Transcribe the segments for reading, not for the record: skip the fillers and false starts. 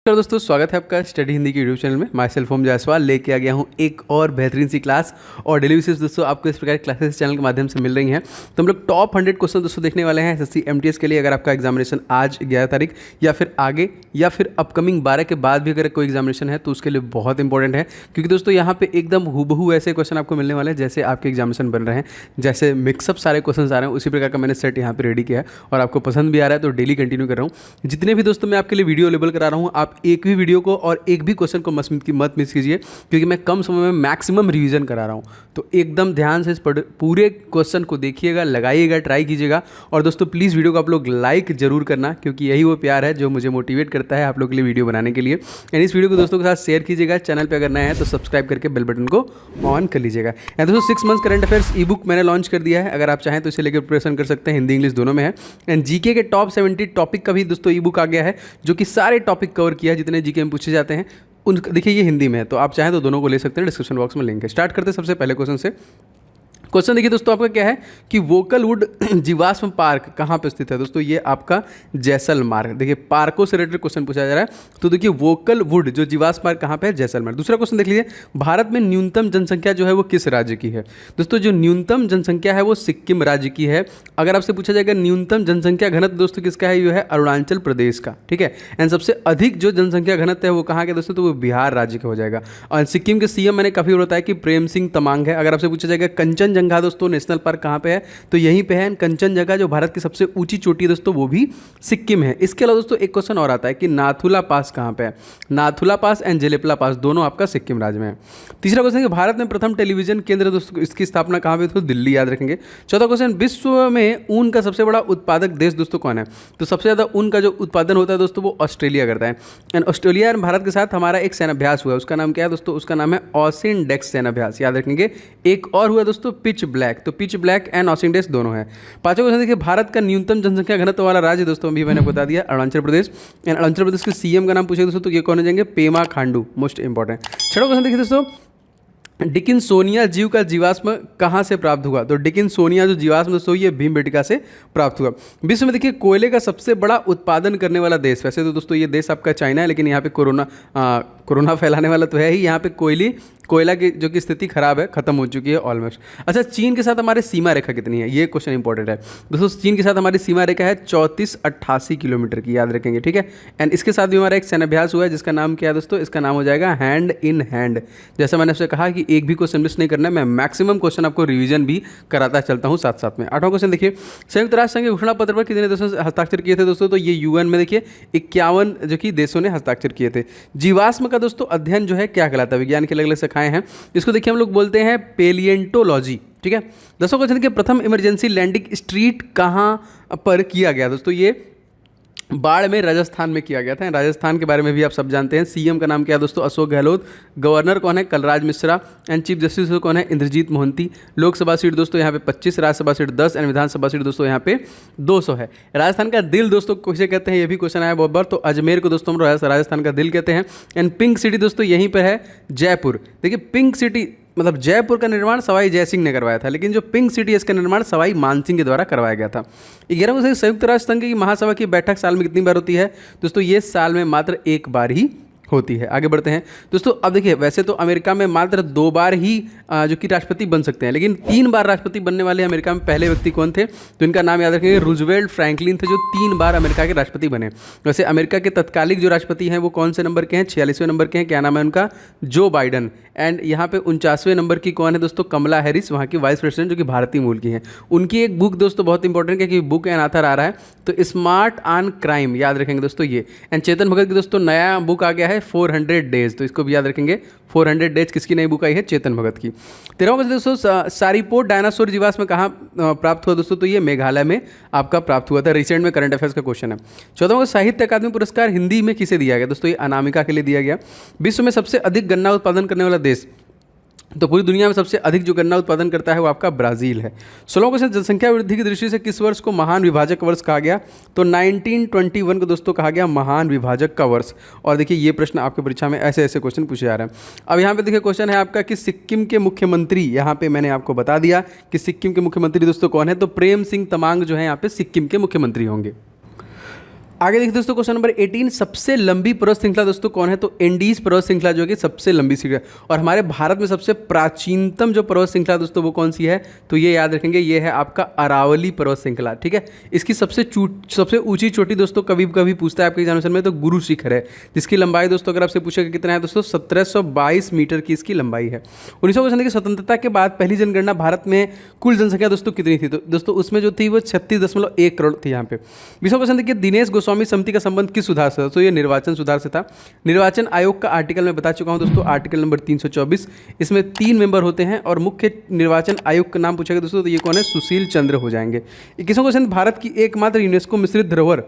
तो दोस्तों स्वागत है आपका स्टडी हिंदी के यूट्यूब चैनल में। माई सेल्फ ओम जायसवाल लेके आ गया हूँ एक और बेहतरीन सी क्लास और डेली बेसिस दोस्तों आपको इस प्रकार की क्लासेस चैनल के माध्यम से मिल रही हैं। तो हम लोग टॉप 100 क्वेश्चन दोस्तों देखने वाले हैं एसएससी एमटीएस के लिए। अगर आपका एग्जामिनेशन आज 11 तारीख या फिर आगे या फिर अपकमिंग 12 के बाद भी अगर कोई एग्जामिनेशन है तो उसके लिए बहुत इंपॉर्टेंट है, क्योंकि दोस्तों यहाँ पे एकदम हूबहू ऐसे क्वेश्चन आपको मिलने वाले हैं जैसे आपके एग्जामिनेशन बन रहे हैं, जैसे मिक्सअप सारे क्वेश्चन आ रहे हैं उसी प्रकार का मैंने सेट यहाँ पे रेडी किया है और आपको पसंद भी आ रहा है तो डेली कंटिन्यू कर रहा हूँ। जितने भी दोस्तों मैं आपके लिए वीडियो अवेलेबल करा रहा हूँ, आप एक भी वीडियो को और एक भी क्वेश्चन को मत मिस कीजिए, क्योंकि मैं कम समय में मैक्सिमम रिवीजन करा रहा हूँ। तो एकदम ध्यान से इस पूरे क्वेश्चन को देखिएगा, लगाइएगा, ट्राई कीजिएगा। और दोस्तों प्लीज़ वीडियो को आप लोग लाइक जरूर करना, क्योंकि यही वो प्यार है जो मुझे मोटिवेट करता है आप लोग के लिए वीडियो बनाने के लिए। एंड इस वीडियो को दोस्तों के साथ शेयर कीजिएगा। चैनल पर अगर नया है तो सब्सक्राइब करके बेल बटन को ऑन कर लीजिएगा। एंड दोस्तों 6 मंथ्स करंट अफेयर्स ई बुक मैंने लॉन्च कर दिया है, अगर आप चाहें तो इसे लेकर प्रिपरेशन कर सकते हैं, हिंदी इंग्लिश दोनों में है। एंड जीके के टॉप 70 टॉपिक का भी दोस्तों ई बुक आ गया है, जो कि सारे टॉपिक कवर किया है जितने जीके में पूछे जाते हैं उन। देखिए ये हिंदी में है, तो आप चाहें तो दोनों को ले सकते हैं, डिस्क्रिप्शन बॉक्स में लिंक है। स्टार्ट करते हैं सबसे पहले क्वेश्चन से। क्वेश्चन देखिए दोस्तों आपका क्या है कि वोकलवुड जीवाश्म पार्क कहाँ पे स्थित है। दोस्तों ये आपका जैसलमेर। देखिए पार्कों से रिलेटेड क्वेश्चन पूछा जा रहा है, तो देखिए वोकलवुड जो जीवाश्म पार्क कहाँ पे है, जैसलमेर। दूसरा क्वेश्चन देख लीजिए, भारत में न्यूनतम जनसंख्या जो है वो किस राज्य की है। दोस्तों जो न्यूनतम जनसंख्या है वो सिक्किम राज्य की है। अगर आपसे पूछा जाएगा न्यूनतम जनसंख्या घनत्व दोस्तों किसका है, ये है अरुणाचल प्रदेश का, ठीक है। एंड सबसे अधिक जो जनसंख्या घनत्व है वो कहाँ का दोस्तों, तो वो बिहार राज्य का हो जाएगा। और सिक्किम के सीएम मैंने काफ़ी बताया कि प्रेम सिंह तमांग है। अगर आपसे पूछा जाएगा कंचनजंगा दोस्तों नेशनल पार्क कहाँ पे है, तो यहीं पे है। कंचनजंगा जो भारत की सबसे ऊंची चोटी है दोस्तों वो भी सिक्किम है। इसके अलावा दोस्तों एक क्वेश्चन और आता है कि नाथुला पास कहाँ पे है। नाथुला पास एंड जेलेपला पास दोनों आपका सिक्किम राज्य में है। तीसरा क्वेश्चन है कि भारत में प्रथम टेलीविजन केंद्र दोस्तों इसकी स्थापना कहाँ पे, तो दिल्ली, याद रखेंगे। चौथा क्वेश्चन, विश्व में ऊन का सबसे बड़ा उत्पादक देश दोस्तों कौन है, तो सबसे ज़्यादा ऊन का जो उत्पादन होता है दोस्तों वो ऑस्ट्रेलिया करता है। एंड ऑस्ट्रेलिया और भारत के साथ हमारा एक सैन्याभ्यास हुआ है, उसका नाम क्या है दोस्तों, उसका नाम है ऑसिनडेक्स सैन्याभ्यास, याद रखेंगे। एक और हुआ दोस्तों पिच ब्लैक, तो पिच ब्लैक एंड ऑसिनडेक्स दोनों है। पांचवा क्वेश्चन देखिए, भारत का न्यूनतम जनसंख्या घनत्व वाला राज्य दोस्तों अभी मैंने बता दिया अरुणाचल प्रदेश। एंड अरुणाचल प्रदेश के सीएम का नाम पूछे दोस्तों तो ये कौन हो जाएंगे, पेमा खांडू, मोस्ट इंपॉर्टेंट। छठा क्वेश्चन देखिए दोस्तों, डिकिंसोनिया जीव का जीवाश्म कहाँ से प्राप्त हुआ, तो डिकिंसोनिया जो जीवाश्म दोस्तों ये भीमबेटका से प्राप्त हुआ। विश्व में देखिए कोयले का सबसे बड़ा उत्पादन करने वाला देश, वैसे तो दोस्तों ये देश आपका चाइना है, लेकिन यहाँ पे कोरोना फैलाने वाला तो है ही। यहाँ पे कोयला की जो कि स्थिति खराब है, खत्म हो चुकी है ऑलमोस्ट। अच्छा, चीन के साथ हमारे सीमा रेखा कितनी है, ये क्वेश्चन इंपॉर्टेंट है दोस्तों। चीन के साथ हमारी सीमा रेखा है 3488 किलोमीटर की, याद रखेंगे, ठीक है। एंड इसके साथ भी हमारा एक सैन्याभ्यास हुआ है जिसका नाम क्या है दोस्तों, इसका नाम हो जाएगा हैंड इन हैंड। जैसा मैंने आपसे कहा कि एक भी क्वेश्चन मिस नहीं करना है, मैं मैक्सिमम क्वेश्चन आपको रिवीजन भी कराता चलता हूँ साथ साथ में। आठवां क्वेश्चन देखिए, संयुक्त राष्ट्र संघ के घोषणा पत्र पर कितने देशों से हस्ताक्षर किए थे दोस्तों, तो ये यूएन में देखिए 51 जो कि देशों ने हस्ताक्षर किए थे। जीवाश्म का दोस्तों अध्ययन जो है क्या कहलाता है, विज्ञान की अलग अलग शाखाएं हैं, इसको देखिए हम लोग बोलते हैं पेलिएंटोलॉजी, ठीक है। 10वां क्वेश्चन देखिए, प्रथम इमरजेंसी लैंडिंग स्ट्रीट कहाँ पर किया गया दोस्तों, ये बाड़मेर राजस्थान में किया गया था। राजस्थान के बारे में भी आप सब जानते हैं। सीएम का नाम क्या है दोस्तों, अशोक गहलोत। गवर्नर कौन है, Kalraj Mishra. And chief justice कौन है, इंद्रजीत मोहंती। लोकसभा सीट दोस्तों यहाँ पे 25, Rajya Sabha seat 10 and Vidhan Sabha seat दोस्तों यहाँ पे 200 है। राजस्थान का दिल दोस्तों किसे कहते हैं, ये भी क्वेश्चन आया बहुत बार, तो अजमेर को दोस्तों हम राजस्थान का दिल कहते हैं। एंड पिंक सिटी दोस्तों यहीं पर है, जयपुर। देखिए पिंक सिटी मतलब जयपुर का निर्माण सवाई जयसिंह ने करवाया था, लेकिन जो पिंक सिटी है इसका निर्माण सवाई मानसिंह के द्वारा करवाया गया था। 11वां क्वेश्चन, संयुक्त राष्ट्र संघ की महासभा की बैठक साल में कितनी बार होती है दोस्तों, ये साल में मात्र एक बार ही होती है। आगे बढ़ते हैं दोस्तों। अब देखिए वैसे तो अमेरिका में मात्र 2 बार ही जो कि राष्ट्रपति बन सकते हैं, लेकिन 3 बार राष्ट्रपति बनने वाले अमेरिका में पहले व्यक्ति कौन थे, तो इनका नाम याद रखेंगे, रूजवेल्ट फ्रैंकलिन थे, जो 3 बार अमेरिका के राष्ट्रपति बने। वैसे अमेरिका के तत्कालिक जो राष्ट्रपति हैं वो कौन से नंबर के हैं, 46वें नंबर के हैं, क्या नाम है उनका, जो बाइडन। एंड यहाँ पे 49वें नंबर की कौन है दोस्तों, कमला हैरिस, वहाँ की वाइस प्रेसिडेंट, जो कि भारतीय मूल की हैं। उनकी एक बुक दोस्तों बहुत इंपॉर्टेंट है कि बुक एंड ऑथर आ रहा है, तो स्मार्ट ऑन क्राइम, याद रखेंगे दोस्तों ये। एंड चेतन भगत की दोस्तों नया बुक आ गया है 400 डेज, तो इसको भी याद रखेंगे। 400 डेज किसकी नई बुक आई है, चेतन भगत की। 13वां दोस्तों, सारीपोर्ट डायनासोर जीवाश्म कहाँ प्राप्त हुआ दोस्तों, तो ये मेघालय में आपका प्राप्त हुआ था। रिसेंट में करंट अफेयर्स का क्वेश्चन है। 14वां साहित्य अकादमी पुरस्कार हिंदी में किसे दिया गया दोस्तों, ये अनामिका के लिए दिया गया। विश्व में सबसे अधिक गन्ना उत्पादन करने वाला देश, तो पूरी दुनिया में सबसे अधिक जो गन्ना उत्पादन करता है वो आपका ब्राज़ील है। 16वां क्वेश्चन, जनसंख्या वृद्धि की दृष्टि से किस वर्ष को महान विभाजक वर्ष कहा गया, तो 1921 को दोस्तों कहा गया महान विभाजक का वर्ष। और देखिए ये प्रश्न आपकी परीक्षा में ऐसे ऐसे क्वेश्चन पूछे जा रहे हैं। अब यहाँ पे देखिए क्वेश्चन है आपका कि सिक्किम के मुख्यमंत्री, यहाँ पे मैंने आपको बता दिया कि सिक्किम के मुख्यमंत्री दोस्तों कौन है, तो प्रेम सिंह तमांग जो है यहाँ पे सिक्किम के मुख्यमंत्री होंगे। आगे देखिए दोस्तों क्वेश्चन नंबर 18, सबसे लंबी पर्वत श्रृंखला दोस्तों कौन है? तो एंडीज पर्वत श्रृंखला जो कि सबसे लंबी श्रृंखला, और हमारे भारत में सबसे प्राचीनतम जो पर्वत श्रृंखला दोस्तों वो कौन सी है? तो ये याद रखेंगे, ये है आपका अरावली पर्वत श्रृंखला। ठीक है, इसकी सबसे ऊंची चोटी दोस्तों कभी कभी पूछता है आपके एग्जामिनेशन में, तो गुरु शिखर है, जिसकी लंबाई दोस्तों अगर आपसे पूछेगा कितना है दोस्तों, 1722 मीटर की इसकी लंबाई है। 1900 की स्वतंत्रता के बाद पहली जनगणना भारत में कुल जनसंख्या दोस्तों कितनी थी? तो दोस्तों उसमें जो थी वो 36.1 करोड़ थी यहाँ पे। 20 देखिए, दिनेश गोस्वामी समिति का संबंध किस सुधार से था? तो ये निर्वाचन सुधार से था। निर्वाचन आयोग का आर्टिकल मैं बता चुका हूँ दोस्तों, आर्टिकल नंबर 324। इसमें 3 मेंबर होते हैं और मुख्य निर्वाचन आयोग का नाम पूछेगा दोस्तों, तो ये कौन है? सुशील चंद्र हो जाएंगे। 21वां क्वेश्चन, भारत की एकमात्र यूनेस्को मिश्रित धरोहर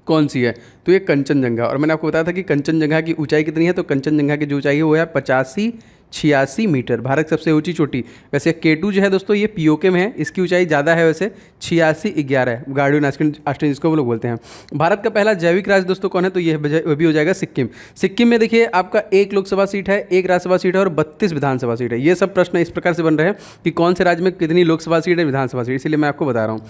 कौन सी है? तो ये कंचनजंगा। और मैंने आपको बताया था कि कंचनजंगा की ऊंचाई कितनी है, तो कंचनजंगा की जो ऊंचाई है वो है 85-86 मीटर, भारत की सबसे ऊंची चोटी। वैसे K2 जो है दोस्तों ये पीओके में है, इसकी ऊंचाई ज़्यादा है, वैसे 86-11 है, गार्डियन ऑस्ट्रेलिया जिसको वो लोग बोलते हैं। भारत का पहला जैविक राज्य दोस्तों कौन है? तो ये वो भी हो जाएगा सिक्किम। सिक्किम में देखिए आपका 1 लोकसभा सीट है, 1 राज्यसभा सीट है और 32 विधानसभा सीट है। ये सब प्रश्न इस प्रकार से बन रहे हैं कि कौन से राज्य में कितनी लोकसभा सीट है, विधानसभा सीट, इसलिए मैं आपको बता रहा हूँ।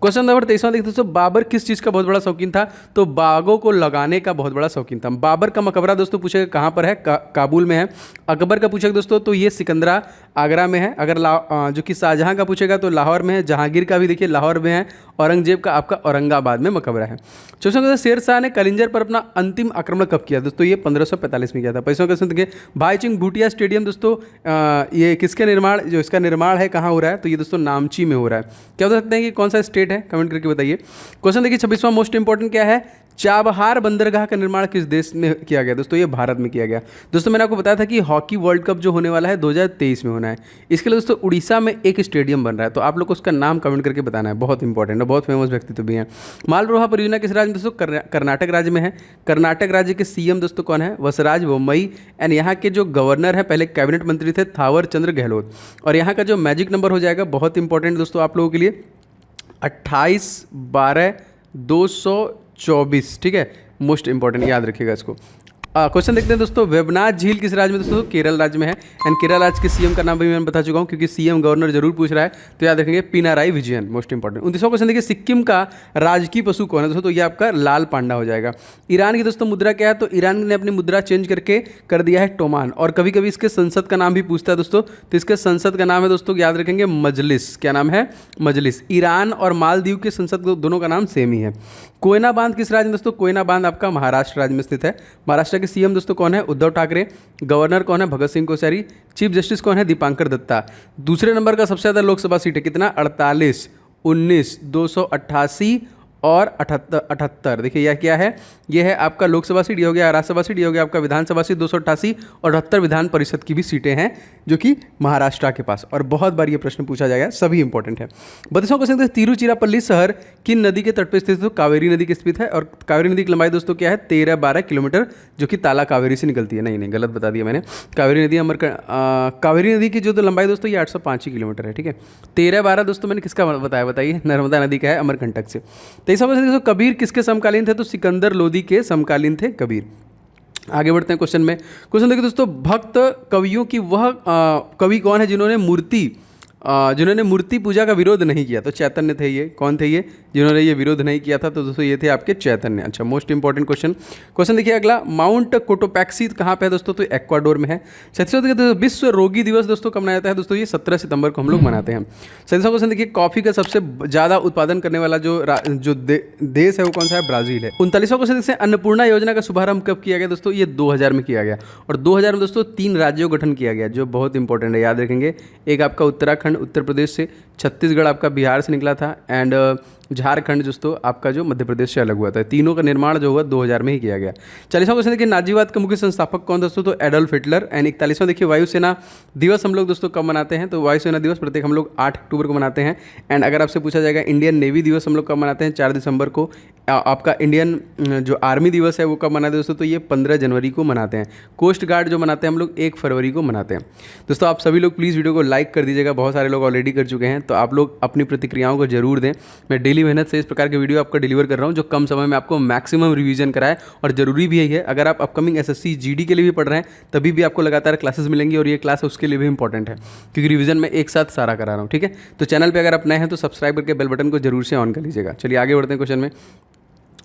क्वेश्चन नंबर 23वां देखिए दोस्तों, बाबर किस चीज़ का बहुत बड़ा शौकीन था? तो बागों को लगाने का बहुत बड़ा शौकीन था। बाबर का मकबरा दोस्तों पूछेगा कहाँ पर है? काबुल में है। अकबर का पूछेगा दोस्तों तो ये सिकंदरा आगरा में है। अगर जो कि शाहजहां का पूछेगा तो लाहौर में है। जहांगीर का भी देखिए लाहौर में है। औरंगजेब का आपका औरंगाबाद में मकबरा है। चौथा क्वेश्चन, शेर शाह ने कलिंजर पर अपना अंतिम आक्रमण कब किया? दोस्तों ये 1545 में किया था। 25वां क्वेश्चन देखिए, भाईचुंग भूटिया स्टेडियम दोस्तों ये किसके निर्माण, जो इसका निर्माण है कहाँ हो रहा है? तो ये दोस्तों नामची में हो रहा है। क्या बता सकते हैं कि कौन सा स्टेट है? कमेंट करके बताइए। क्वेश्चन देखिए 26वां मोस्ट इंपॉर्टेंट क्या है? चाबहार बंदरगाह का निर्माण किस देश में किया गया? दोस्तों ये भारत में किया गया। दोस्तों मैंने आपको बताया था कि हॉकी वर्ल्ड कप जो होने वाला है 2023 में होना है। इसके लिए दोस्तों उड़ीसा में एक स्टेडियम बन रहा है, तो आप लोग को उसका नाम कमेंट करके बताना है, बहुत इंपॉर्टेंट है, बहुत फेमस व्यक्तित्व भी हैं। मालरोहा परियोजना किस राज्य में? दोस्तों कर्नाटक राज्य में है। कर्नाटक राज्य के सीएम दोस्तों कौन है? वसराज बोम्मई। एंड यहाँ के जो गवर्नर हैं पहले कैबिनेट मंत्री थे थावर चंद्र गहलोत। और यहाँ का जो मैजिक नंबर हो जाएगा बहुत इंपॉर्टेंट दोस्तों आप लोगों के लिए, 28/12/224। ठीक है, मोस्ट इंपॉर्टेंट, याद रखिएगा इसको। क्वेश्चन देखते हैं दोस्तों, वेबनाथ झील किस राज्य में? दोस्तों केरल राज्य में है। एंड केरल राज्य के सीएम का नाम भी मैं बता चुका हूँ, क्योंकि सीएम गवर्नर जरूर पूछ रहा है, तो याद रखेंगे पिनाराई विजयन, मोस्ट इंपॉर्टेंट। 29वां क्वेश्चन देखिए, सिक्किम का राजकीय पशु कौन है? दोस्तों तो ये आपका लाल पांडा हो जाएगा। ईरान की दोस्तों मुद्रा क्या है? तो ईरान ने अपनी मुद्रा चेंज करके कर दिया है टोमान। और कभी कभी इसके संसद का नाम भी पूछता है दोस्तों, तो इसके संसद का नाम है दोस्तों याद रखेंगे मजलिस। क्या नाम है? मजलिस। ईरान और मालदीव के संसद दोनों का नाम सेम ही है। कोयना बांध किस राज्य में? दोस्तों कोयना बांध आपका महाराष्ट्र राज्य में स्थित है। महाराष्ट्र के सीएम दोस्तों कौन है? उद्धव ठाकरे। गवर्नर कौन है? भगत सिंह कोश्यारी। चीफ जस्टिस कौन है? दीपांकर दत्ता। दूसरे नंबर का सबसे ज़्यादा लोकसभा सीट है, कितना? 48, 19, 288 और 78। देखिए यह क्या है? यह है आपका लोकसभा सीट, ये हो गया राज्यसभा सीट, ये हो गया आपका विधानसभा सीट 288 और 78 विधान परिषद की भी सीटें हैं जो कि महाराष्ट्र के पास। और बहुत बार ये प्रश्न पूछा जाएगा, सभी इंपॉर्टेंट है। 32वां क्वेश्चन, तिरुचिरापल्ली शहर किन नदी के तट पर स्थित है? तो कावेरी नदी के स्थित है। और कावेरी नदी की लंबाई दोस्तों क्या है? 13-12 किलोमीटर, जो कि ताला कावेरी से निकलती है। नहीं गलत बता दिया मैंने। कावेरी नदी कावेरी नदी की जो तो लंबाई दोस्तों ये 805 किलोमीटर है। ठीक है, 13-12 दोस्तों मैंने किसका बताया? बताइए, नर्मदा नदी का है, अमरकंटक से। 23वां क्वेश्चन, कबीर किसके समकालीन थे? तो सिकंदर लोदी के समकालीन थे कबीर। आगे बढ़ते हैं क्वेश्चन में। क्वेश्चन देखिए दोस्तों, भक्त कवियों की वह कवि कौन है जिन्होंने मूर्ति पूजा का विरोध नहीं किया? तो चैतन्य थे। ये कौन थे? ये जिन्होंने ये विरोध नहीं किया था, तो दोस्तों ये थे आपके चैतन्य। अच्छा, मोस्ट इंपॉर्टेंट क्वेश्चन देखिए अगला, माउंट कोटोपैक्सी कहाँ पे है दोस्तों? तो एक्वाडोर में है। 37वां विश्व रोगी दिवस दोस्तों कब मनाया जाता है? दोस्तों ये 17 सितंबर को हम लोग मनाते हैं। 37वां क्वेश्चन देखिए, कॉफी का सबसे ज़्यादा उत्पादन करने वाला जो देश है वो कौन सा है? ब्राजील है। 39वां क्वेश्चन देखिए, अन्नपूर्णा योजना का शुभारंभ कब किया गया? दोस्तों ये 2000 में किया गया। और 2000 में दोस्तों 3 राज्यों का गठन किया गया, जो बहुत इंपॉर्टेंट है, याद रखेंगे। एक आपका उत्तराखंड उत्तर प्रदेश से, छत्तीसगढ़ आपका बिहार से निकला था, एंड झारखंड दोस्तों आपका जो मध्य प्रदेश से अलग हुआ था। तीनों का निर्माण जो हुआ 2000 में ही किया गया। 40वां क्वेश्चन देखिए, नाजीवाद का मुख्य संस्थापक कौन दोस्तों? तो एडोल्फ हिटलर। एंड 41वां देखिए, वायुसेना दिवस हम लोग दोस्तों कब मनाते हैं? तो वायुसेना दिवस प्रत्येक हम लोग 8 अक्टूबर को मनाते हैं। एंड अगर आपसे पूछा जाएगा इंडियन नेवी दिवस हम लोग कब मनाते हैं? 4 दिसंबर को। आपका इंडियन जो आर्मी दिवस है वो कब मनाते हैं दोस्तों? तो ये 15 जनवरी को मनाते हैं। कोस्ट गार्ड जो मनाते हैं हम लोग 1 फरवरी को मनाते हैं। दोस्तों आप सभी लोग प्लीज़ वीडियो को लाइक कर दीजिएगा, बहुत सारे लोग ऑलरेडी कर चुके हैं, तो आप लोग अपनी प्रतिक्रियाओं को जरूर दें। मैं डेली मेहनत से इस प्रकार के वीडियो आपको डिलीवर कर रहा हूं जो कम समय में आपको मैक्सिमम रिवीजन कराए। और जरूरी भी यही है, अगर आप अपकमिंग एसएससी जीडी के लिए भी पढ़ रहे हैं तभी भी आपको लगातार क्लासेस मिलेंगी, और ये क्लास उसके लिए भी इंपॉर्टेंट है क्योंकि रिवीजन में एक साथ सारा करा रहा हूँ। ठीक है, तो चैनल पर अगर आप नए हैं तो सब्सक्राइब करके बेल बटन को जरूर से ऑन कर लीजिएगा। चलिए आगे बढ़ते हैं क्वेश्चन में।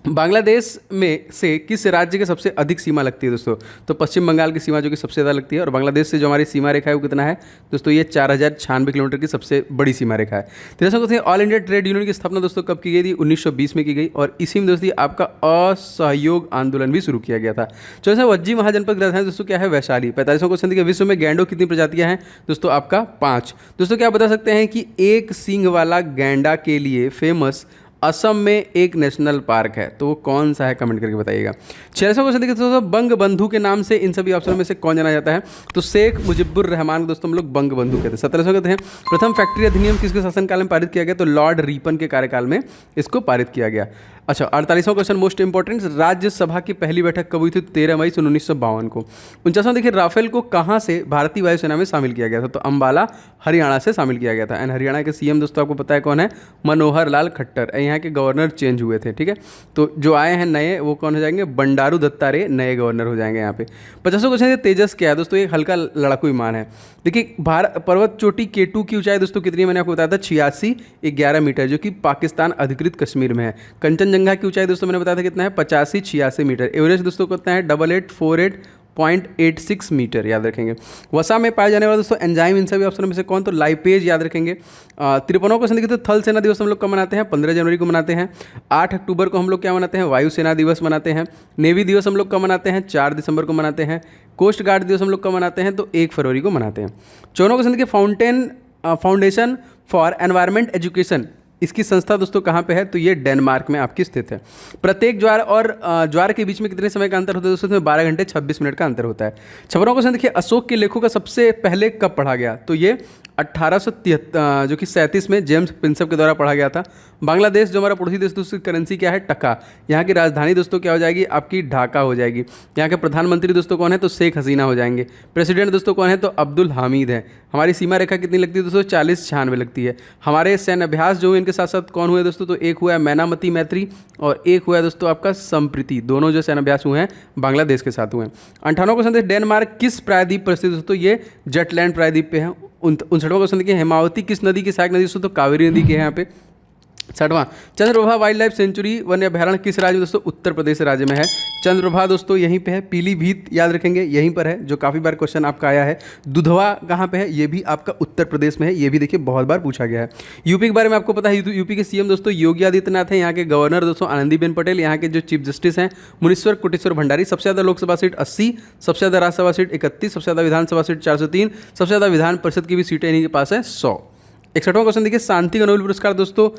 बांग्लादेश में से किस राज्य के सबसे अधिक सीमा लगती है दोस्तों? तो पश्चिम बंगाल की सीमा जो कि सबसे ज़्यादा लगती है, और बांग्लादेश से जो हमारी सीमा रेखा है वो कितना है दोस्तों? ये 4096 किलोमीटर की सबसे बड़ी सीमा रेखा है। तीसरा question, all India trade union की स्थापना दोस्तों कब की गई थी? 1920 में की गई, और इसी में दोस्तों आपका असहयोग आंदोलन भी शुरू किया गया था। चौथा, वज्जी महाजनपद की राजधानी दोस्तों क्या है? वैशाली। 45वां क्वेश्चन देखिए, विश्व में गैंडों कितनी प्रजातियां हैं दोस्तों? आपका 5। दोस्तों क्या आप बता सकते हैं कि एक सींग वाला गैंडा के लिए फेमस असम में एक नेशनल पार्क है, तो वो कौन सा है? कमेंट करके बताइएगा। 46वां क्वेश्चन देखिए दोस्तों, बंग बंधु के नाम से इन सभी ऑप्शनों में से कौन जाना जाता है? तो शेख मुजिबुर रहमान को दोस्तों हम लोग बंग बंधु कहते हैं। 17वां कहते हैं, प्रथम फैक्ट्री अधिनियम किसके शासनकाल में पारित किया गया? तो लॉर्ड रिपन के कार्यकाल में इसको पारित किया गया। अच्छा, 48वां क्वेश्चन मोस्ट इंपॉर्टेंट, राज्यसभा की पहली बैठक कब हुई थी? 13 मई 1952 को। 49वां देखिए, राफेल को कहाँ से भारतीय वायुसेना में शामिल किया गया था? तो अंबाला हरियाणा से शामिल किया गया था। एंड हरियाणा के सीएम दोस्तों आपको पता है कौन है? मनोहर लाल खट्टर। यहाँ के गवर्नर चेंज हुए थे, ठीक है। तो जो आए हैं नए वो कौन हो जाएंगे? बंडारू दत्तात्रेय नए गवर्नर हो जाएंगे यहाँ पे। 50वां क्वेश्चन, तेजस क्या है दोस्तों? एक हल्का लड़ाकू विमान है। देखिए, भारत पर्वत चोटी केटू की ऊंचाई दोस्तों कितनी है? मैंने आपको बताया था 8611 मीटर, जो कि पाकिस्तान अधिकृत कश्मीर में है। कंचनजंगा की ऊंचाई दोस्तों मैंने बताया था कितना है? 8586 मीटर। एवरेस्ट दोस्तों कितना है? 8848.86 मीटर, याद रखेंगे। वसा में पाए जाने वाला दोस्तों एंजाइम इन सभी ऑप्शनों में से कौन? तो लाइपेज, याद रखेंगे। 53वां क्वेश्चन देखिए, तो थल सेना दिवस हम लोग कब मनाते हैं? 15 जनवरी को मनाते हैं। 8 अक्टूबर को हम लोग क्या मनाते हैं? वायुसेना दिवस मनाते हैं। नेवी दिवस हम लोग कब मनाते हैं? 4 दिसंबर को मनाते हैं। कोस्ट गार्ड दिवस हम लोग कब मनाते हैं? तो 1 फरवरी को मनाते हैं। 54वां क्वेश्चन देखिए, फाउंडेशन फॉर एनवायरमेंट एजुकेशन, इसकी संस्था दोस्तों कहाँ पे है? तो ये डेनमार्क में आपकी स्थित है। प्रत्येक ज्वार और ज्वार के बीच में कितने समय का अंतर होता है दोस्तों? इसमें 12 घंटे 26 मिनट का अंतर होता है। 56वां क्वेश्चन देखिए, अशोक के लेखों का सबसे पहले कब पढ़ा गया? तो ये 1873 जो कि 37 में जेम्स प्रिंसेप के द्वारा पढ़ा गया था। बांग्लादेश जो हमारा पड़ोसी देश दोस्तों, करेंसी क्या है? टका। यहाँ की राजधानी दोस्तों क्या हो जाएगी? आपकी ढाका हो जाएगी। यहाँ के प्रधानमंत्री दोस्तों कौन है? तो शेख हसीना हो जाएंगे। प्रेसिडेंट दोस्तों कौन है? तो अब्दुल हामिद है। हमारी सीमा रेखा कितनी लगती है दोस्तों? 4096 लगती है। हमारे सैन्य अभ्यास जो इनके साथ साथ कौन हुए दोस्तों? तो एक हुआ है मैनामती मैत्री, और एक हुआ है दोस्तों आपका संप्रीति। दोनों जो सैन्य अभ्यास हुए हैं बांग्लादेश के साथ हुए हैं। 58वां क्वेश्चन, डेनमार्क किस प्रायद्वीप पर स्थित दोस्तों? ये जटलैंड प्रायद्वीप पे है। 59वां क्वेश्चन देखिए, हेमावती किस नदी की सहायक नदी दोस्तों? तो कावेरी नदी के है यहाँ पे। 60वां, चंद्रप्रभा वाइल्ड लाइफ सेंचुरी वन्य अभ्यारण्य किस राज्य में दोस्तों? उत्तर प्रदेश राज्य में है। चंद्रप्रभा दोस्तों यहीं पे है। पीलीभीत, याद रखेंगे, यहीं पर है, जो काफ़ी बार क्वेश्चन आपका आया है। दुधवा कहाँ पे है? ये भी आपका उत्तर प्रदेश में है। ये भी देखिए बहुत बार पूछा गया है। यूपी के बारे में आपको पता है, यूपी के सीएम दोस्तों योगी आदित्यनाथ है। यहाँ के गवर्नर दोस्तों आनंदीबेन पटेल। यहाँ के जो चीफ जस्टिस हैं मुनीश्वर कोटेश्वर भंडारी। सबसे ज़्यादा लोकसभा सीट 80, सबसे ज़्यादा राज्यसभा सीट 31, सबसे ज़्यादा विधानसभा सीट 403, सबसे ज़्यादा विधान परिषद की भी सीटें इन्हीं के पास है 100। 61वां क्वेश्चन देखिए, शांति का नोबेल पुरस्कार दोस्तों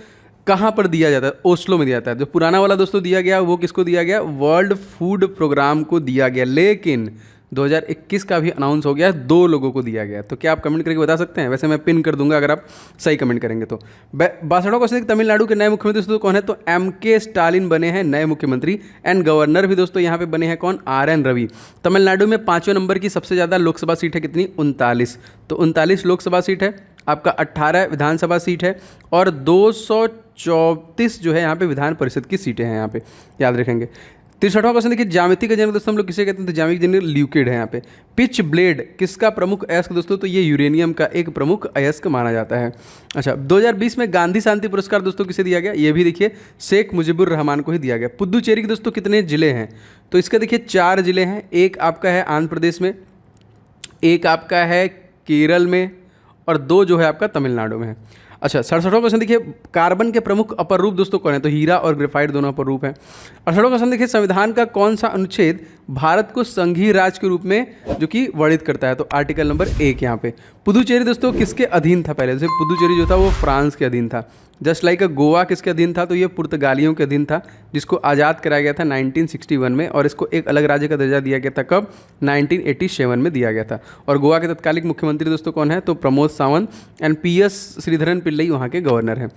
कहाँ पर दिया जाता है? ओस्लो में दिया जाता है। जो पुराना वाला दोस्तों दिया गया वो किसको दिया गया? वर्ल्ड फूड प्रोग्राम को दिया गया, लेकिन 2021 का भी अनाउंस हो गया, 2 लोगों को दिया गया। तो क्या आप कमेंट करके बता सकते हैं? वैसे मैं पिन कर दूंगा अगर आप सही कमेंट करेंगे तो। 62वां क्वेश्चन, तमिलनाडु के नए मुख्यमंत्री दोस्तों कौन है? तो MK स्टालिन बने हैं नए मुख्यमंत्री। एंड गवर्नर भी दोस्तों यहाँ पे बने हैं कौन? RN रवि। तमिलनाडु में 5वें नंबर की सबसे ज़्यादा लोकसभा सीट है कितनी? 39। तो 39 लोकसभा सीट है, आपका 18 विधानसभा सीट है, और 234 जो है यहाँ पे विधान परिषद की सीटें हैं यहाँ पे, याद रखेंगे। 63वां क्वेश्चन देखिए, ज्यामिति का जनक दोस्तों हम लोग किसे कहते हैं? तो ज्यामिति जनक ल्यूकिड है यहाँ पे। पिच ब्लेड किसका प्रमुख अयस्क दोस्तों? तो ये यूरेनियम का एक प्रमुख अयस्क माना जाता है। अच्छा, 2020 में गांधी शांति पुरस्कार दोस्तों किसे दिया गया? ये भी देखिए शेख मुजिबुर रहमान को ही दिया गया। पुदुचेरी के दोस्तों कितने जिले हैं? तो इसका देखिए 4 जिले हैं। एक आपका है आंध्र प्रदेश में, एक आपका है केरल में, और 2 जो है आपका तमिलनाडु में है। अच्छा, 67वां क्वेश्चन देखिए, कार्बन के प्रमुख अपर रूप दोस्तों कौन है? तो हीरा और ग्रेफाइट दोनों अपर रूप हैं। 68वां क्वेश्चन देखिए, संविधान का कौन सा अनुच्छेद भारत को संघीय राज्य के रूप में जो कि वर्णित करता है? तो आर्टिकल नंबर 1 यहाँ पे। पुदुचेरी दोस्तों किसके अधीन था पहले? जैसे पुदुचेरी जो था वो फ्रांस के अधीन था। जस्ट लाइक गोवा किसके अधीन था? तो ये पुर्तगालियों के अधीन था, जिसको आज़ाद कराया गया था 1961 में, और इसको एक अलग राज्य का दर्जा दिया गया था कब? 1987 में दिया गया था। और गोवा के तत्कालिक मुख्यमंत्री दोस्तों कौन है? तो प्रमोद सावंत। एंड PS श्रीधरन पिल्लई वहाँ के गवर्नर हैं।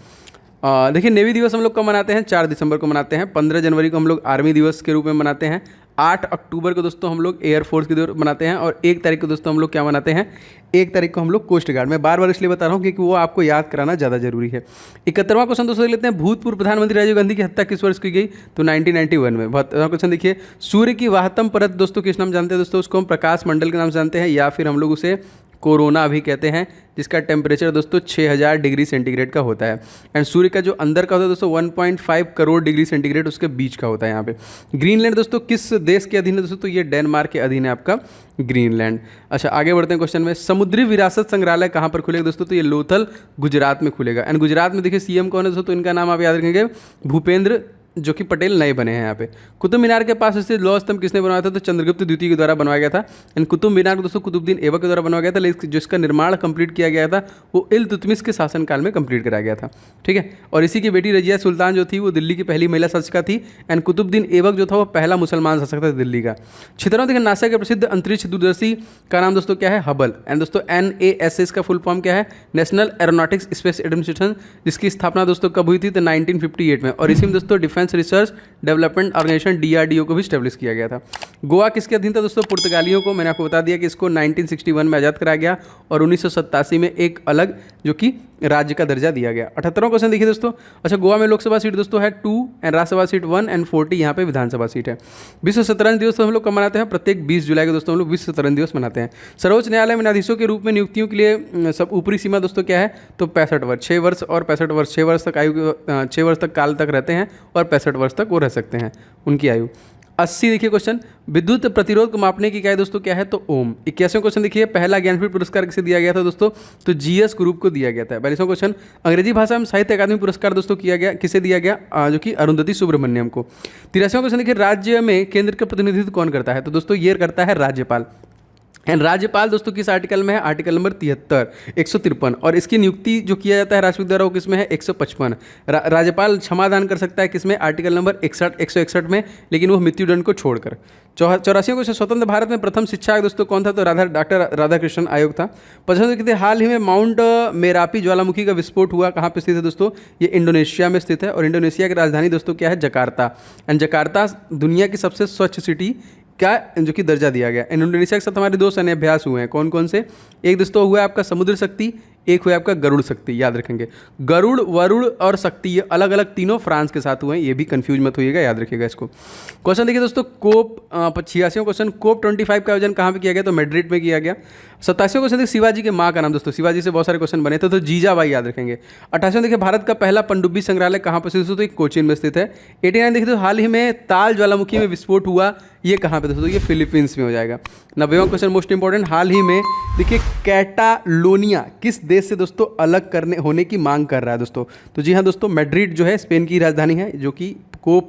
देखिए, नेवी दिवस हम लोग कब मनाते हैं? 4 दिसंबर को मनाते हैं। 15 जनवरी को हम लोग आर्मी दिवस के रूप में मनाते हैं। 8 अक्टूबर को दोस्तों हम लोग एयरफोर्स के दिवस मनाते हैं, और 1 तारीख को दोस्तों हम लोग क्या मनाते हैं? 1 तारीख को हम लोग कोस्ट गार्ड। मैं बार बार इसलिए बता रहा हूँ क्योंकि वो आपको याद कराना ज़्यादा जरूरी है। 71वां क्वेश्चन दोस्तों लेते हैं, भूतपूर्व प्रधानमंत्री राजीव गांधी की हत्या किस वर्ष की गई? तो 1991 में। 72वां क्वेश्चन देखिए, सूर्य की वाहतम परत दोस्तों किस नाम जानते हैं? दोस्तों उसको हम प्रकाश मंडल के नाम से जानते हैं, या फिर हम लोग उसे कोरोना भी कहते हैं, जिसका टेम्परेचर दोस्तों 6000 डिग्री सेंटीग्रेड का होता है। एंड सूर्य का जो अंदर का होता है दोस्तों 1.5 करोड़ डिग्री सेंटीग्रेड उसके बीच का होता है यहाँ पे। ग्रीनलैंड दोस्तों किस देश के अधीन है दोस्तों? तो ये डेनमार्क के अधीन है आपका ग्रीनलैंड। अच्छा आगे बढ़ते हैं क्वेश्चन में, समुद्री विरासत संग्रहालय कहाँ पर खुलेगा दोस्तों? तो ये लोथल गुजरात में खुलेगा। एंड गुजरात में देखिए सीएम कौन है दोस्तों? तो इनका नाम आप याद रखेंगे, भूपेंद्र जो कि पटेल नए बने हैं यहाँ पे। कुतुब मीनार के पास स्थित लौह स्तंभ किसने बनवाया था? तो चंद्रगुप्त द्वितीय के द्वारा बनवाया गया था। एंड कुतुब मीनार को दोस्तों कुतुबुद्दीन ऐबक के द्वारा बनवाया गया था, लेकिन जिसका निर्माण कंप्लीट किया गया था वो इल्तुतमिश के शासनकाल में कंप्लीट कराया गया था। ठीक है, और इसी की बेटी रजिया सुल्तान जो थी वो दिल्ली की पहली महिला शासिका थी। एंड कुतुबुद्दीन ऐबक जो था वो पहला मुसलमान शासक था दिल्ली का। छितरवा देखिए नासा के प्रसिद्ध अंतरिक्ष दूरदर्शी का नाम दोस्तों क्या है? हबल। एंड दोस्तों NASS का फुल फॉर्म क्या है? नेशनल एरोनॉटिक्स स्पेस एडमिनिस्ट्रेशन, जिसकी स्थापना दोस्तों कब हुई थी? तो 1958 में। और इसी में दोस्तों defence research development organisation DRDO को भी स्टैब्लिश किया गया था। गोवा किसके अधीन था दोस्तों? पुर्तगालियों को। मैंने आपको बता दिया कि इसको 1961 में आज़ाद कराया गया और 1987 में एक अलग जो कि राज्य का दर्जा दिया गया। 78वां क्वेश्चन देखिए दोस्तों। अच्छा गोवा में लोकसभा सीट दोस्तों है 2 एंड राज्यसभा सीट 1 एंड 40 यहाँ पे विधानसभा सीट है। विश्व शतरंज दिवस तो हम लोग कब मनाते हैं? प्रत्येक 20 जुलाई को दोस्तों हम लोग विश्व शतरंज दिवस मनाते हैं। सर्वोच्च न्यायालय में न्यायाधीशों के रूप में नियुक्तियों के लिए सब ऊपरी सीमा दोस्तों क्या है? तो 65 वर्ष, 6 वर्ष और 65 वर्ष, 6 वर्ष तक आयु 6 वर्ष तक काल तक रहते हैं और 65 वर्ष तक वो रह सकते हैं उनकी आयु। 80 देखिए क्वेश्चन, विद्युत प्रतिरोध को मापने की इकाई दोस्तों क्या है? तो ओम। 81वां क्वेश्चन देखिए, पहला ज्ञानपीठ पुरस्कार किसे दिया गया था दोस्तों? तो GS ग्रुप को दिया गया था। 42वां क्वेश्चन, अंग्रेजी भाषा में साहित्य अकादमी पुरस्कार दोस्तों किया गया किसे दिया गया? जो कि अरुंधति सुब्रमण्यम को। 83वां क्वेश्चन देखिए, राज्य में केंद्र का प्रतिनिधित्व कौन करता है? तो दोस्तों ये करता है राज्यपाल। एंड राज्यपाल दोस्तों किस आर्टिकल में है? Article number 73, 153। और इसकी नियुक्ति जो किया जाता है राष्ट्रपति द्वारा वो किसमें है? 155। राज्यपाल क्षमादान कर सकता है किसमें? आर्टिकल नंबर 61, 161 में, लेकिन वो मृत्युदंड को छोड़कर। 84वां क्वेश्चन, स्वतंत्र भारत में प्रथम शिक्षा आयोग दोस्तों कौन था? तो डॉक्टर राधाकृष्णन आयोग था। 55वां देखते हैं, हाल ही में माउंट मेरापी ज्वालामुखी का विस्फोट हुआ, कहाँ पे स्थित है दोस्तों? ये इंडोनेशिया में स्थित है। और इंडोनेशिया की राजधानी दोस्तों क्या है? जकार्ता। एंड जकार्ता दुनिया की सबसे स्वच्छ सिटी क्या जो कि दर्जा दिया गया। इंडोनेशिया के साथ हमारे 2 सैन्य अभ्यास हुए हैं, कौन कौन से? एक दोस्तों हुआ आपका समुद्र शक्ति, एक हुआ आपका गरुड़ शक्ति, याद रखेंगे। गरुड़, वरुड़ और शक्ति ये अलग अलग तीनों फ्रांस के साथ हुए हैं, ये भी कंफ्यूज मत होइएगा, याद रखिएगा इसको। क्वेश्चन देखिए दोस्तों, कोप 86वां क्वेश्चन, कोप 25 का आयोजन कहाँ पे किया गया? तो मैड्रिड में किया गया। 27वां क्वेश्चन देखिए, शिवाजी के माँ का नाम दोस्तों, शिवाजी से बहुत सारे क्वेश्चन बने थे तो जीजाबाई, याद रखेंगे। 28वां देखिए, भारत का पहला पनडुब्बी संग्रहालय कहाँ पर स्थित है? तो एक कोचीन में स्थित है। 89 देखिए, तो हाल ही में ताल ज्वालामुखी में विस्फोट हुआ, ये कहाँ पे दोस्तों? ये फिलीपींस में हो जाएगा। 90वां क्वेश्चन मोस्ट इंपॉर्टेंट, हाल ही में देखिए कैटालोनिया किस देश से दोस्तों अलग करने होने की मांग कर रहा है दोस्तों? तो जी हाँ दोस्तों, मैड्रिड जो है स्पेन की राजधानी है, जो कि कोप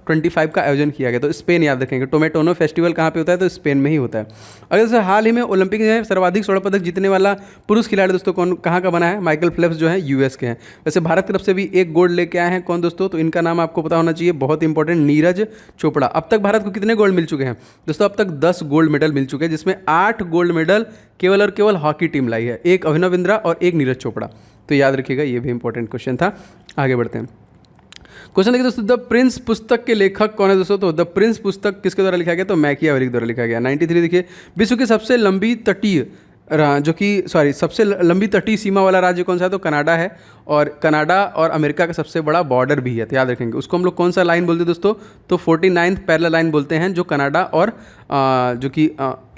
25 का आयोजन किया गया, तो स्पेन याद रखेंगे। टोमेटोनो फेस्टिवल कहाँ पे होता है? तो स्पेन में ही होता है। अगर दोस्तों हाल ही में ओलंपिक में सर्वाधिक स्वर्ण पदक जीतने वाला पुरुष खिलाड़ी दोस्तों कौन कहाँ का बना है? माइकल फेल्प्स जो है US के हैं। वैसे भारत की तरफ से भी एक गोल्ड लेके आए हैं, कौन दोस्तों? तो इनका नाम आपको पता होना चाहिए, बहुत इंपॉर्टेंट, नीरज चोपड़ा। अब तक भारत को कितने गोल्ड मिल चुके हैं दोस्तों? अब तक 10 गोल्ड मेडल मिल चुके हैं, जिसमें 8 गोल्ड मेडल केवल और केवल हॉकी टीम लाई है, एक अभिनव बिंद्रा और एक नीरज चोपड़ा। तो याद रखिएगा, ये भी इंपॉर्टेंट क्वेश्चन था। आगे बढ़ते हैं। क्वेश्चन देखिए दोस्तों, द प्रिंस पुस्तक के लेखक कौन है दोस्तों? तो द प्रिंस पुस्तक किसके द्वारा लिखा गया? तो मैकियावेली द्वारा लिखा गया। 93 देखिए, विश्व की सबसे लंबी तटीय सबसे लंबी तटीय सीमा वाला राज्य कौन सा है? तो कनाडा है। और कनाडा और अमेरिका का सबसे बड़ा बॉर्डर भी है, तो याद रखेंगे। उसको हम लोग कौन सा लाइन बोलते हैं दोस्तों? तो 49th पैरेलल लाइन बोलते हैं, जो कनाडा और जो कि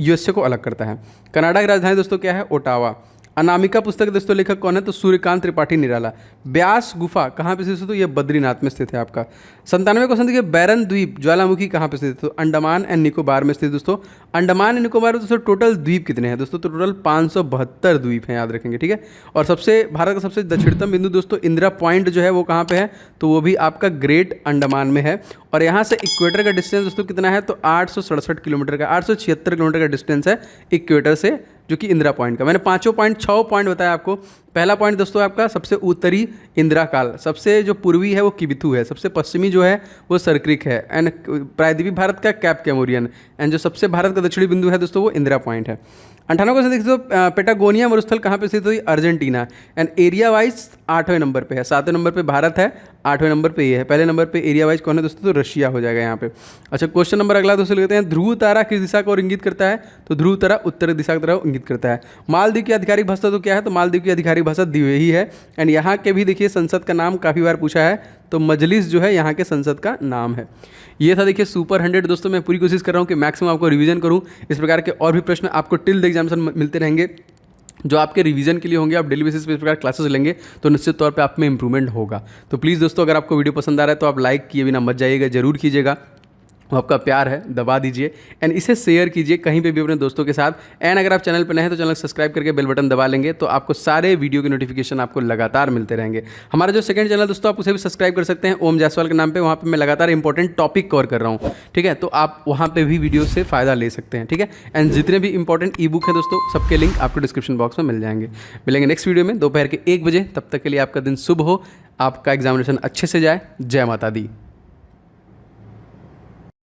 USA को अलग करता है। कनाडा की राजधानी दोस्तों क्या है? ओटावा। अनामिका पुस्तक दोस्तों लेखक कौन है? तो सूर्यकांत त्रिपाठी निराला। ब्यास गुफा कहाँ पे स्थित है? तो ये बद्रीनाथ में स्थित है आपका। 97 क्वेश्चन देखिए, बैरन द्वीप ज्वालामुखी कहाँ पे स्थित है? तो अंडमान एंड निकोबार में स्थित दोस्तों। अंडमान एंड निकोबार में दोस्तों टोटल द्वीप कितने हैं दोस्तों? तो टोटल 572 द्वीप हैं, याद रखेंगे, ठीक है। और सबसे भारत का सबसे दक्षिणतम बिंदु दोस्तों इंदिरा पॉइंट जो है वो कहाँ पे है? तो वो भी आपका ग्रेट अंडमान में है। और यहाँ से इक्वेटर का डिस्टेंस दोस्तों कितना है? तो 867 किलोमीटर का, 876 किलोमीटर का डिस्टेंस है इक्वेटर से, जो कि इंदिरा पॉइंट का। मैंने 6 पॉइंट बताया आपको। पहला पॉइंट दोस्तों आपका सबसे उत्तरी इंदिरा काल, सबसे जो पूर्वी है वो किबिथु है, सबसे पश्चिमी जो है वो सरक्रिक है, एंड प्रायद्वीपीय भारत का कैप कैमोरियन, एंड जो सबसे भारत का दक्षिणी बिंदु है दोस्तों वो इंदिरा पॉइंट है। 98 क्वेश्चन देखिए तो पेटागोनिया मरुस्थल कहाँ पे स्थित हुई? अर्जेंटीना। एंड एरिया वाइज 8वें नंबर पे है, 7वें नंबर पे भारत है, 8वें नंबर पे ये है। पहले नंबर पे एरिया वाइज कौन है दोस्तों? तो रशिया हो जाएगा यहाँ पे। अच्छा क्वेश्चन नंबर अगला दोस्तों लेते हैं, ध्रुव तारा किस दिशा को इंगित करता है? तो ध्रुव तारा उत्तर दिशा की तरफ इंगित करता है। मालदीव की आधिकारिक भाषा तो क्या है? तो मालदीव की आधिकारिक भाषा दिवेही है। एंड यहाँ के भी देखिए संसद का नाम काफ़ी बार पूछा है, तो मजलिस जो है यहाँ के संसद का नाम है। ये था देखिए सुपर 100 दोस्तों। मैं पूरी कोशिश कर रहा हूँ कि मैक्सिमम आपको रिवीजन करूँ। इस प्रकार के और भी प्रश्न आपको टिल द एग्जामिनेशन मिलते रहेंगे। जो आपके रिवीजन के लिए होंगे, आप डेली बेसिस पे इस प्रकार क्लासेस लेंगे तो निश्चित तौर पे आप में इंप्रूवमेंट होगा। तो प्लीज़ दोस्तों, अगर आपको वीडियो पसंद आ रहा है तो आप लाइक किए बिना मत जाइएगा, जरूर कीजिएगा। वो आपका प्यार है, दबा दीजिए एंड इसे शेयर कीजिए कहीं पे भी अपने दोस्तों के साथ। एंड अगर आप चैनल पर नए हैं तो चैनल सब्सक्राइब करके बेल बटन दबा लेंगे तो आपको सारे वीडियो के नोटिफिकेशन आपको लगातार मिलते रहेंगे। हमारा जो सेकंड चैनल दोस्तों, आप उसे भी सब्सक्राइब कर सकते हैं, ओम जायसवाल के नाम पे। वहाँ पे मैं लगातार इंपॉर्टेंट टॉपिक कवर कर रहा हूँ, ठीक है। तो आप वहाँ पे भी वीडियो से फ़ायदा ले सकते हैं, ठीक है। एंड जितने भी इंपॉर्टेंट ई बुक है दोस्तों, सबके लिंक आपको डिस्क्रिप्शन बॉक्स में मिल जाएंगे। मिलेंगे नेक्स्ट वीडियो में दोपहर के 1 बजे। तब तक के लिए आपका दिन शुभ हो, आपका एग्जामिनेशन अच्छे से जाए। जय माता दी।